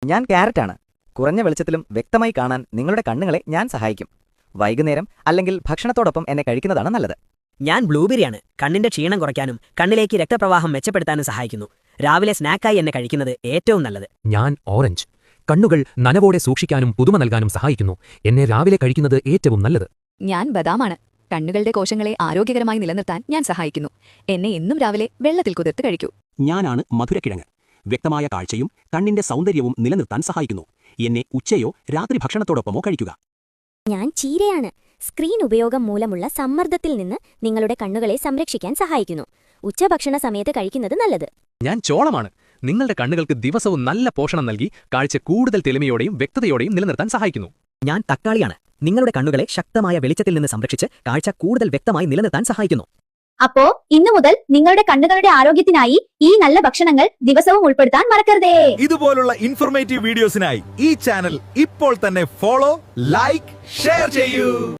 ഞാൻ ക്യാരറ്റാണ്. കുറഞ്ഞ വെളിച്ചത്തിലും വ്യക്തമായി കാണാൻ നിങ്ങളുടെ കണ്ണുകളെ ഞാൻ സഹായിക്കും. വൈകുന്നേരം അല്ലെങ്കിൽ ഭക്ഷണത്തോടൊപ്പം എന്നെ കഴിക്കുന്നതാണ് നല്ലത്. ഞാൻ ബ്ലൂബെറിയാണ്. കണ്ണിന്റെ ക്ഷീണം കുറയ്ക്കാനും കണ്ണിലേക്ക് രക്തപ്രവാഹം മെച്ചപ്പെടുത്താനും സഹായിക്കുന്നു. രാവിലെ സ്നാക്കായി എന്നെ കഴിക്കുന്നത് ഏറ്റവും നല്ലത്. ഞാൻ ഓറഞ്ച്. കണ്ണുകൾ നനവോടെ സൂക്ഷിക്കാനും പുതുമ നൽകാനും സഹായിക്കുന്നു. എന്നെ രാവിലെ കഴിക്കുന്നത് ഏറ്റവും നല്ലത്. ഞാൻ ബദാമാണ്. കണ്ണുകളുടെ കോശങ്ങളെ ആരോഗ്യകരമായി നിലനിർത്താൻ ഞാൻ സഹായിക്കുന്നു. എന്നെ എന്നും രാവിലെ വെള്ളത്തിൽ കുതിർത്ത് കഴിക്കൂ. ഞാനാണ് മധുരക്കിഴങ്ങ്. വ്യക്തമായ കാഴ്ചയും കണ്ണിന്റെ സൗന്ദര്യവും നിലനിർത്താൻ സഹായിക്കുന്നു. എന്നെ ഉച്ചയോ രാത്രി ഭക്ഷണത്തോടൊപ്പമോ കഴിക്കുക. ഞാൻ ചീരയാണ്. സ്ക്രീൻ ഉപയോഗം മൂലമുള്ള സമ്മർദ്ദത്തിൽ നിന്ന് നിങ്ങളുടെ കണ്ണുകളെ സംരക്ഷിക്കാൻ സഹായിക്കുന്നു. ഉച്ചഭക്ഷണ സമയത്ത് കഴിക്കുന്നത് നല്ലത്. ഞാൻ ചോളമാണ്. നിങ്ങളുടെ കണ്ണുകൾക്ക് ദിവസവും നല്ല പോഷണം നൽകി കാഴ്ച കൂടുതൽ തെളിമയോടെയും വ്യക്തതയോടെയും നിലനിർത്താൻ സഹായിക്കുന്നു. ഞാൻ തക്കാളിയാണ്. നിങ്ങളുടെ കണ്ണുകളെ ശക്തമായ വെളിച്ചത്തിൽ നിന്ന് സംരക്ഷിച്ച് കാഴ്ച കൂടുതൽ വ്യക്തമായി നിലനിർത്താൻ സഹായിക്കുന്നു. അപ്പോ ഇന്നു മുതൽ നിങ്ങളുടെ കണ്ണുകളുടെ ആരോഗ്യത്തിനായി ഈ നല്ല ഭക്ഷണങ്ങൾ ദിവസവും ഉൾപ്പെടുത്താൻ മറക്കരുതേ. ഇതുപോലുള്ള ഇൻഫോർമേറ്റീവ് വീഡിയോസിനായി ഈ ചാനൽ ഇപ്പോൾ തന്നെ ഫോളോ, ലൈക്ക്, ഷെയർ ചെയ്യൂ.